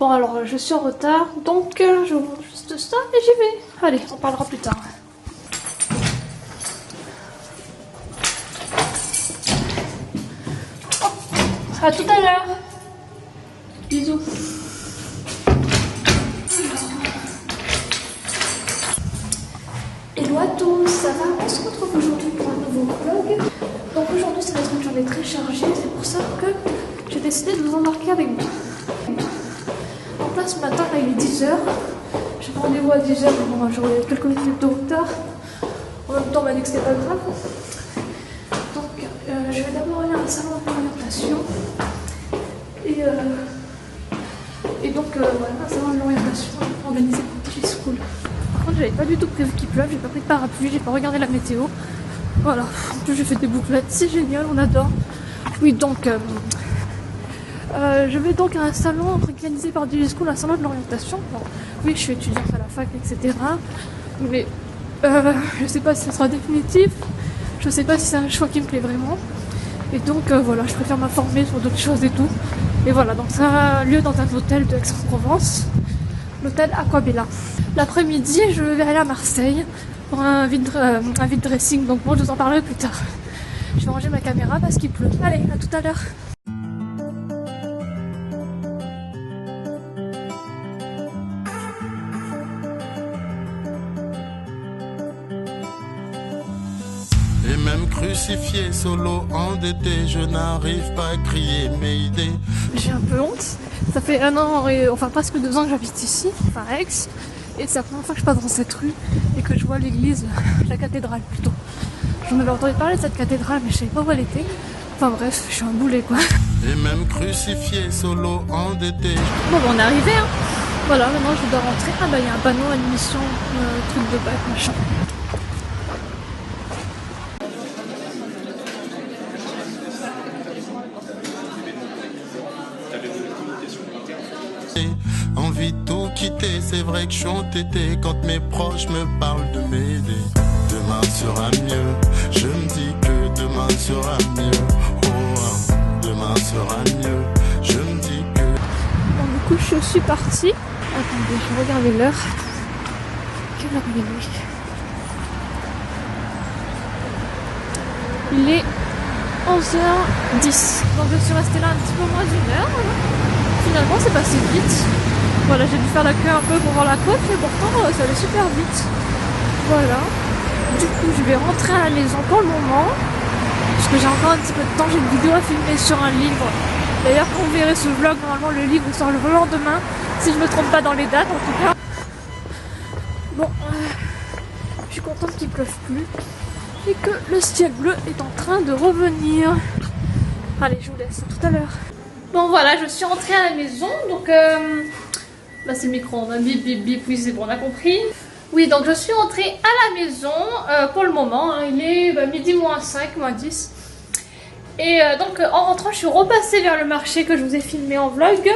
Bon alors je suis en retard, donc je vous montre juste ça et j'y vais. Allez, on parlera plus tard. À tout à l'heure. Bisous. Hello à tous, ça va? On se retrouve aujourd'hui pour un nouveau vlog. Donc aujourd'hui ça va être une journée très chargée, c'est pour ça que j'ai décidé de vous embarquer avec moi. Donc là ce matin, là, il est 10h. J'ai rendez-vous à 10h, mais bon, j'aurai quelques minutes de retard. En même temps on m'a dit que c'était pas grave. Donc je vais d'abord aller à un salon d'orientation. Et donc voilà, un salon de l'orientation organisé par DigiSchool. Par contre j'avais pas du tout prévu qu'il pleuve, j'ai pas pris de parapluie, j'ai pas regardé la météo. Voilà, en plus j'ai fait des bouclettes, c'est génial, on adore. Oui donc je vais donc à un salon organisé par DigiSchool, un salon de l'orientation. Bon, oui je suis étudiante à la fac, etc. Mais je sais pas si ça sera définitif, je sais pas si c'est un choix qui me plaît vraiment. Et donc voilà, je préfère m'informer sur d'autres choses et tout. Et voilà, donc ça a lieu dans un hôtel de Aix-en-Provence, l'hôtel Aquabella. L'après-midi, je vais aller à Marseille pour un vide dressing, donc bon, je vous en parlerai plus tard. Je vais ranger ma caméra parce qu'il pleut. Allez, à tout à l'heure. Et même crucifié, solo, endetté, je n'arrive pas à crier mes idées. J'ai un peu honte. Ça fait 1 an, et, enfin presque 2 ans que j'habite ici, enfin à Aix. Et c'est la première fois que je passe dans cette rue et que je vois l'église, la cathédrale plutôt. J'en avais entendu parler de cette cathédrale, mais je savais pas où elle était. Enfin bref, je suis un boulet quoi. Et même crucifié, solo, endetté. Bon, on est arrivé hein. Voilà, maintenant je dois rentrer. Ah bah il y a un panneau admission, truc de bac, machin. Envie de tout quitter, c'est vrai que je suis entêté quand mes proches me parlent de m'aider. Demain sera mieux, je me dis que demain sera mieux. Oh, demain sera mieux, je me dis que... Bon, du coup je suis partie. Attendez, je vais regarder l'heure. Quelle heure il est? Il est 11h10. Donc je suis restée là un petit peu moins d'1 heure. Finalement c'est passé vite. Voilà, j'ai dû faire la queue un peu pour voir la côte, mais pourtant ça allait super vite. Voilà. Du coup je vais rentrer à la maison pour le moment. Parce que j'ai encore un petit peu de temps, j'ai une vidéo à filmer sur un livre. D'ailleurs quand vous verrez ce vlog, normalement le livre sort le lendemain. Si je me trompe pas dans les dates en tout cas. Bon, je suis contente qu'il pleuve plus. Et que le ciel bleu est en train de revenir. Allez, je vous laisse, à tout à l'heure. Bon voilà, je suis rentrée à la maison, donc là c'est le micro, on a bip bip bip, oui c'est bon, on a compris. Oui, donc je suis rentrée à la maison pour le moment, hein, il est midi moins 5, moins 10. Et donc en rentrant, je suis repassée vers le marché que je vous ai filmé en vlog.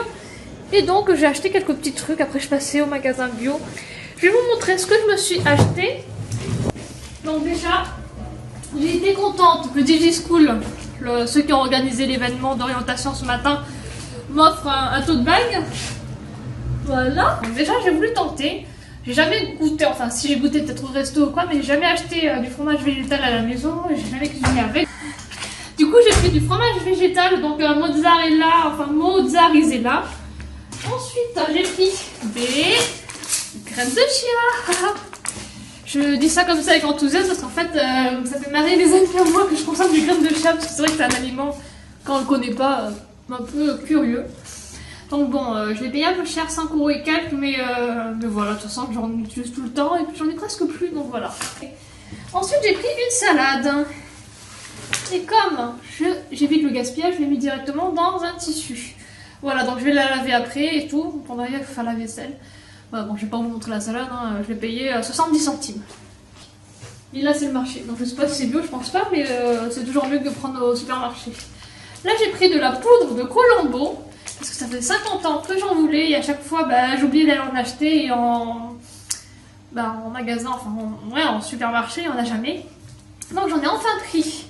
Et donc j'ai acheté quelques petits trucs, après je passais au magasin bio. Je vais vous montrer ce que je me suis acheté. Donc déjà, j'ai été contente que DigiSchool, ceux qui ont organisé l'événement d'orientation ce matin, m'offre un tote bag. Voilà. Donc déjà j'ai voulu tenter. J'ai jamais goûté, enfin si j'ai goûté peut-être au resto ou quoi, mais j'ai jamais acheté du fromage végétal à la maison. J'ai jamais cuisiné avec. Du coup j'ai pris du fromage végétal, donc mozzarella, enfin mozzarella. Ensuite j'ai pris des graines de chia. Je dis ça comme ça avec enthousiasme parce qu'en fait ça fait marrer les amis à moi que je consomme du graines de chia, parce que c'est vrai que c'est un aliment, quand on le connaît pas, un peu curieux. Donc bon, je l'ai payé un peu cher, 5 € et quelques, mais voilà, de toute façon j'en utilise tout le temps et puis j'en ai presque plus, donc voilà. Ensuite j'ai pris une salade. Et comme j'évite le gaspillage, je l'ai mis directement dans un tissu. Voilà, donc je vais la laver après et tout, pendant qu'il faut faire la vaisselle. Voilà, bon, je vais pas vous montrer la salade, hein, je l'ai payé 70 centimes. Et là c'est le marché, donc je sais pas si c'est bio, je pense pas, mais c'est toujours mieux que de prendre au supermarché. Là j'ai pris de la poudre de Colombo, parce que ça fait 50 ans que j'en voulais, et à chaque fois j'oubliais d'aller en acheter, et en magasin, enfin en supermarché, on n'a jamais. Donc j'en ai enfin pris.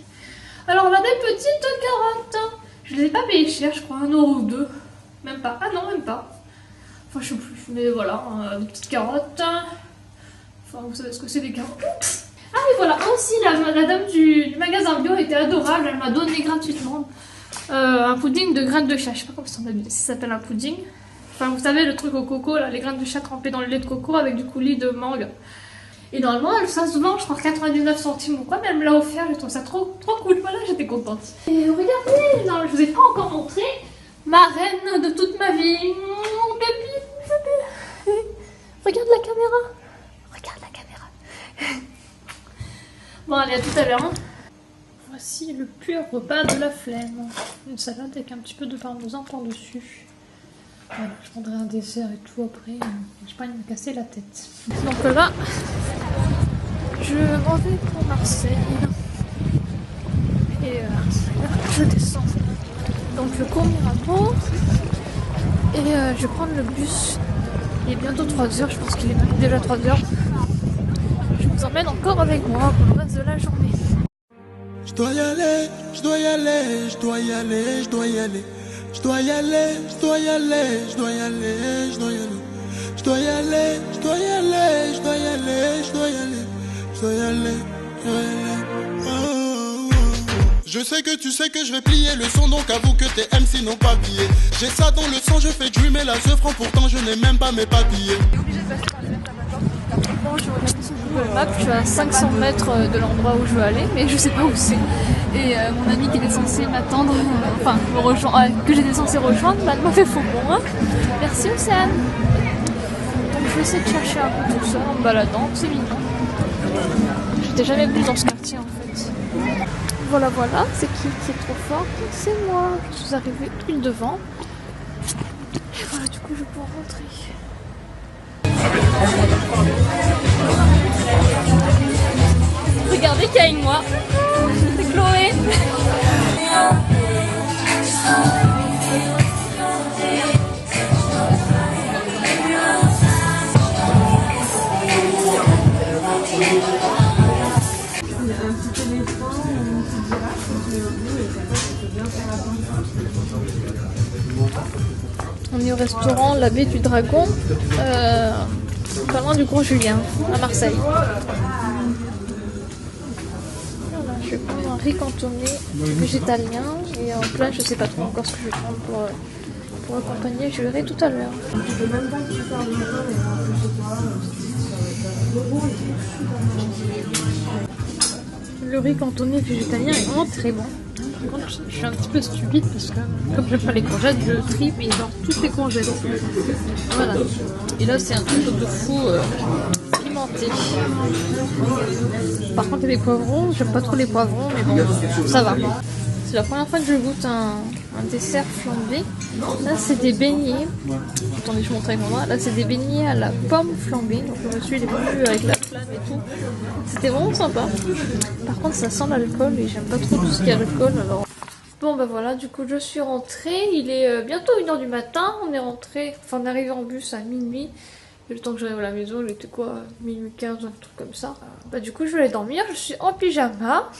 Alors on a des petites carottes. Je les ai pas payées cher, je crois 1 € ou 2. Même pas. Ah non, même pas. Enfin je sais plus, mais voilà, des petites carottes. Enfin vous savez ce que c'est les carottes. Ah oui voilà, aussi la dame du magasin bio était adorable, elle m'a donné gratuitement un pudding de graines de chat. Je sais pas comment ça s'appelle un pudding. Enfin vous savez le truc au coco là, les graines de chat trempées dans le lait de coco avec du coulis de mangue. Et normalement ça se vend je crois 99 centimes ou quoi, mais elle me l'a offert, je trouve ça trop cool, voilà j'étais contente. Et regardez, non je vous ai pas encore montré ma reine de toute ma vie, mon bébé. Regarde la caméra, regarde la caméra. Bon allez à tout à l'heure. Voici le pur repas de la flemme. Une salade avec un petit peu de parmesan par-dessus. Voilà, je prendrai un dessert et tout après. J'ai pas envie de me casser la tête. Donc là, je m'en vais pour Marseille. Et je descends. Donc je cours Mirabeau. Et je vais prendre le bus. Il est bientôt 3h, je pense qu'il est même déjà 3h. Je vous emmène encore avec moi pour le reste de la journée. Je dois y aller, je dois y aller, je dois y aller, je dois y aller. Je dois y aller, je dois y aller, je dois y aller, je dois y aller. Je dois y aller, je dois y aller, je dois y aller, je dois y aller. Je dois y aller, je dois y aller. Oh, oh, oh. Je sais que tu sais que je vais plier le son, donc avoue que tes MC n'ont pas pillé. J'ai ça dans le sang, je fais dreamer la ce franc, pourtant je n'ai même pas mes papiers. Bon, je regarde sur Google Maps, je suis à 500 mètres de l'endroit où je veux aller, mais je sais pas où c'est. Et mon ami qui était censé m'attendre, enfin me rejoindre, que j'étais censé rejoindre, m'a fait faux bon. Hein. Merci Océane. Donc je vais essayer de chercher un peu tout ça en me baladant, c'est mignon. J'étais jamais venue dans ce quartier en fait. Voilà, c'est qui est trop fort? C'est moi. Je suis arrivée pile devant. Et voilà, du coup je vais pouvoir rentrer. Regardez qu'il y a une moi. C'est Chloé. On est au restaurant La Baie du Dragon, pas loin du Grand Julien, à Marseille. Voilà, je vais prendre un riz cantonné végétalien et en plat je sais pas trop encore ce que je vais prendre pour accompagner, je verrai tout à l'heure. Le riz cantonné végétalien est vraiment très bon. Par contre, je suis un petit peu stupide parce que comme j'aime pas les courgettes, je trie mais genre toutes les courgettes. Voilà. Et là c'est un truc de fou pimenté. Par contre il y a des poivrons, j'aime pas trop les poivrons mais bon, ça va. C'est la première fois que je goûte un dessert flambé. Là c'est des beignets. Attendez, je montre avec mon doigt. Là c'est des beignets à la pomme flambée. Donc le monsieur il est venu avec la flamme et tout. C'était vraiment sympa. Par contre ça sent l'alcool et j'aime pas trop tout ce qui est alcool. Alors... Bon bah voilà, du coup je suis rentrée. Il est bientôt 1h du matin. On est rentré, enfin on est arrivé en bus à minuit. Et le temps que j'arrive à la maison, il était quoi, minuit 15, un truc comme ça. Bah du coup je vais aller dormir. Je suis en pyjama.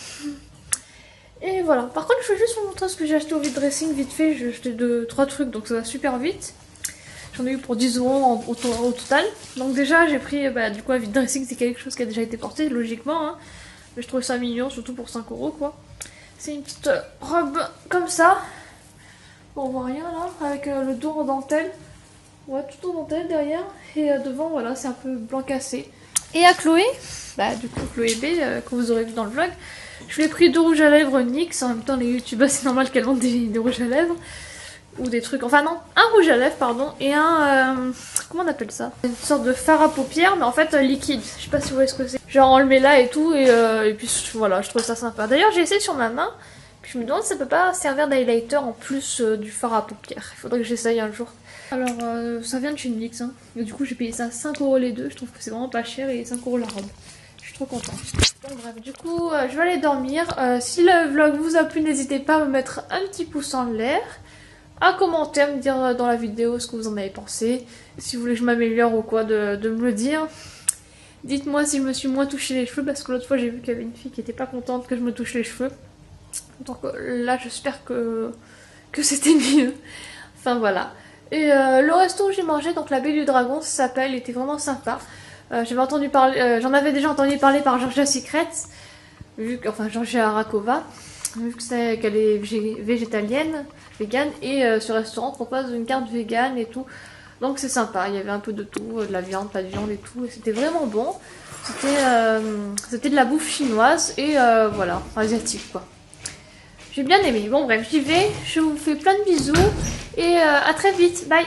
Et voilà, par contre je vais juste vous montrer ce que j'ai acheté au vide dressing vite fait. J'ai acheté 2-3 trucs donc ça va super vite. J'en ai eu pour 10 € au total. Donc déjà j'ai pris, du coup un vide dressing c'est quelque chose qui a déjà été porté logiquement hein. Mais je trouve ça mignon, surtout pour 5 € quoi. C'est une petite robe comme ça. Bon, on voit rien là, avec le dos en dentelle. Ouais, tout en dentelle derrière. Et devant voilà, c'est un peu blanc cassé. Et à Chloé, du coup Chloé B, que vous aurez vu dans le vlog. Je lui ai pris 2 rouges à lèvres NYX. En même temps, les youtubeurs, c'est normal qu'elles vendent des rouges à lèvres. Ou des trucs. Enfin, non, un rouge à lèvres, pardon. Et un. Comment on appelle ça? Une sorte de fard à paupières, mais en fait liquide. Je sais pas si vous voyez ce que c'est. Genre, on le met là et tout. Et puis voilà, je trouve ça sympa. D'ailleurs, j'ai essayé sur ma main. Puis je me demande si ça peut pas servir d'highlighter en plus du fard à paupières. Il faudrait que j'essaye un jour. Alors, ça vient de chez NYX. Hein. Et du coup, j'ai payé ça 5 € les deux. Je trouve que c'est vraiment pas cher et 5 € la robe. Je suis trop contente. Donc bref, du coup, je vais aller dormir. Si le vlog vous a plu, n'hésitez pas à me mettre un petit pouce en l'air, à commenter, à me dire dans la vidéo ce que vous en avez pensé. Si vous voulez que je m'améliore ou quoi, de me le dire. Dites-moi si je me suis moins touché les cheveux, parce que l'autre fois j'ai vu qu'il y avait une fille qui était pas contente que je me touche les cheveux. Donc là, j'espère que c'était mieux. Enfin voilà. Et le resto où j'ai mangé, donc la Baie du Dragon, ça s'appelle, était vraiment sympa. J'avais entendu parler, j'en avais déjà entendu parler par Georgia Secret, enfin Georgia Rakova, vu que c'est qu'elle est végétalienne, végane, et ce restaurant propose une carte végane et tout. Donc c'est sympa, il y avait un peu de tout, de la viande, pas de viande et tout, et c'était vraiment bon. C'était de la bouffe chinoise et voilà, asiatique quoi. J'ai bien aimé. Bon bref, j'y vais, je vous fais plein de bisous et à très vite, bye.